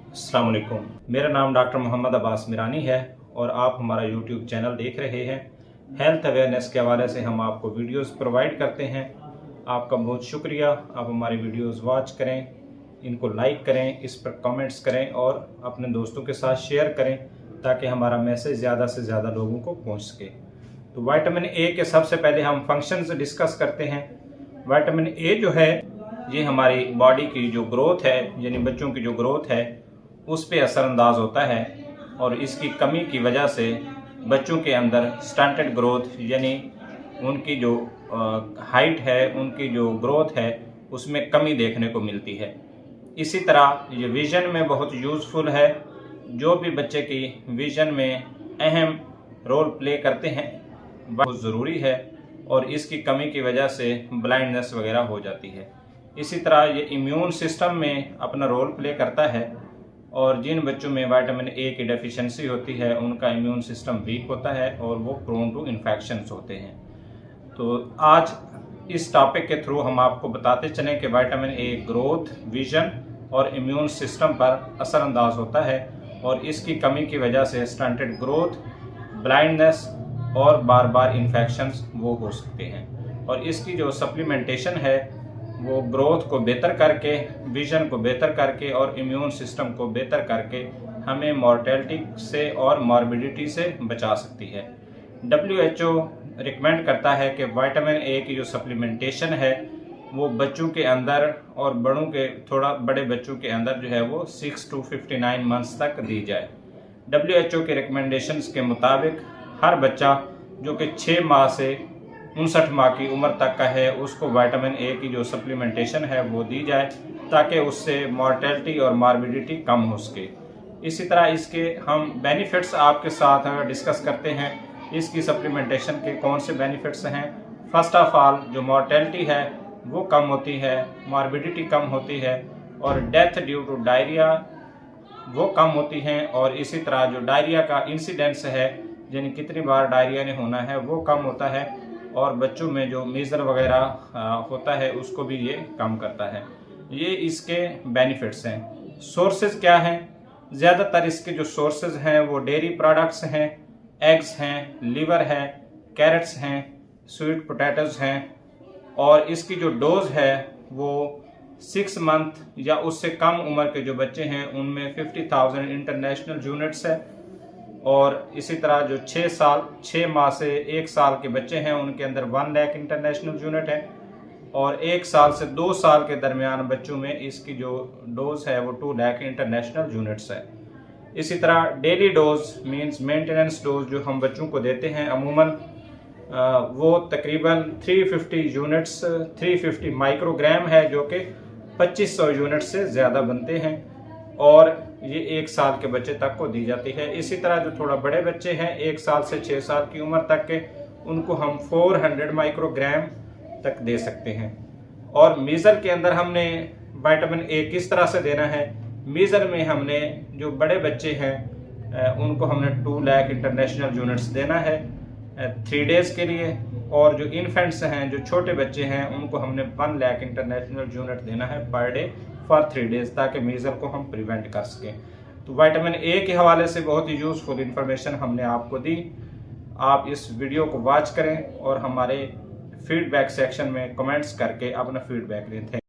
अस्सलाम वालेकुम। मेरा नाम डॉक्टर मोहम्मद अब्बास मिरानी है और आप हमारा यूट्यूब चैनल देख रहे हैं। हेल्थ अवेयरनेस के हवाले से हम आपको वीडियोस प्रोवाइड करते हैं। आपका बहुत शुक्रिया। आप हमारी वीडियोस वॉच करें, इनको लाइक करें, इस पर कमेंट्स करें और अपने दोस्तों के साथ शेयर करें ताकि हमारा मैसेज ज़्यादा से ज़्यादा लोगों को पहुँच सके। तो विटामिन ए के सबसे पहले हम फंक्शंस डिस्कस करते हैं। विटामिन ए जो है ये हमारी बॉडी की जो ग्रोथ है, यानी बच्चों की जो ग्रोथ है उस पर असरअंदाज होता है और इसकी कमी की वजह से बच्चों के अंदर स्टंटेड ग्रोथ, यानी उनकी जो हाइट है, उनकी जो ग्रोथ है उसमें कमी देखने को मिलती है। इसी तरह ये विज़न में बहुत यूज़फुल है। जो भी बच्चे की विज़न में अहम रोल प्ले करते हैं बहुत ज़रूरी है और इसकी कमी की वजह से ब्लाइंडनेस वगैरह हो जाती है। इसी तरह ये इम्यून सिस्टम में अपना रोल प्ले करता है और जिन बच्चों में विटामिन ए की डेफिशिएंसी होती है उनका इम्यून सिस्टम वीक होता है और वो प्रोन टू इन्फेक्शंस होते हैं। तो आज इस टॉपिक के थ्रू हम आपको बताते चलें कि विटामिन ए ग्रोथ, विजन और इम्यून सिस्टम पर असरअंदाज होता है और इसकी कमी की वजह से स्टंटेड ग्रोथ, ब्लाइंडनेस और बार बार इन्फेक्शंस वो हो सकते हैं। और इसकी जो सप्लीमेंटेशन है वो ग्रोथ को बेहतर करके, विजन को बेहतर करके और इम्यून सिस्टम को बेहतर करके हमें मॉर्टेलिटी से और मॉर्बिडिटी से बचा सकती है। WHO रिकमेंड करता है कि विटामिन ए की जो सप्लीमेंटेशन है वो बच्चों के अंदर और बड़ों के, थोड़ा बड़े बच्चों के अंदर जो है वो 6 to 59 मंथ्स तक दी जाए। WHO के रिकमेंडेशंस के मुताबिक हर बच्चा जो कि 6 माह से 59 माह की उम्र तक का है उसको विटामिन ए की जो सप्लीमेंटेशन है वो दी जाए ताकि उससे मॉर्टेलिटी और मॉर्बिडिटी कम हो सके। इसी तरह इसके हम बेनिफिट्स आपके साथ डिस्कस करते हैं। इसकी सप्लीमेंटेशन के कौन से बेनिफिट्स हैं। फर्स्ट ऑफ ऑल जो मॉर्टेलिटी है वो कम होती है, मॉर्बिडिटी कम होती है और डेथ ड्यू टू डायरिया वो कम होती हैं और इसी तरह जो डायरिया का इंसिडेंस है, यानी कितनी बार डायरिया ने होना है, वो कम होता है और बच्चों में जो मीजल वगैरह होता है उसको भी ये कम करता है। ये इसके बेनिफिट्स हैं। सोर्सेज क्या हैं? ज़्यादातर इसके जो सोर्सेज हैं वो डेयरी प्रोडक्ट्स हैं, एग्स हैं, लिवर है, कैरेट्स हैं, स्वीट पोटैटोज हैं और इसकी जो डोज है वो 6 मंथ या उससे कम उम्र के जो बच्चे हैं उनमें 50,000 इंटरनेशनल यूनिट्स है और इसी तरह जो 6 माह से 1 साल के बच्चे हैं उनके अंदर 1 लाख इंटरनेशनल यूनिट है और 1 साल से 2 साल के दरमियान बच्चों में इसकी जो डोज है वो 2 लाख इंटरनेशनल यूनिट्स है। इसी तरह daily dose means maintenance dose जो हम बच्चों को देते हैं अमूमन वो तकरीबन 350 यूनिट्स, 350 माइक्रोग्राम है जो कि 2500 यूनिट से ज़्यादा बनते हैं और ये 1 साल के बच्चे तक को दी जाती है। इसी तरह जो थोड़ा बड़े बच्चे हैं 1 साल से 6 साल की उम्र तक के, उनको हम 400 माइक्रोग्राम तक दे सकते हैं। और मीज़ल के अंदर हमने विटामिन ए किस तरह से देना है? मीज़ल में हमने जो बड़े बच्चे हैं उनको हमने 2 लाख इंटरनेशनल यूनिट्स देना है 3 डेज़ के लिए और जो इन्फेंट्स हैं, जो छोटे बच्चे हैं, उनको हमने 1 लाख इंटरनेशनल यूनिट देना है पर डे फॉर 3 डेज़ ताकि मीज़ल को हम प्रिवेंट कर सकें। तो विटामिन ए के हवाले से बहुत ही यूज़फुल इंफॉर्मेशन हमने आपको दी। आप इस वीडियो को वॉच करें और हमारे फीडबैक सेक्शन में कमेंट्स करके अपना फीडबैक दें।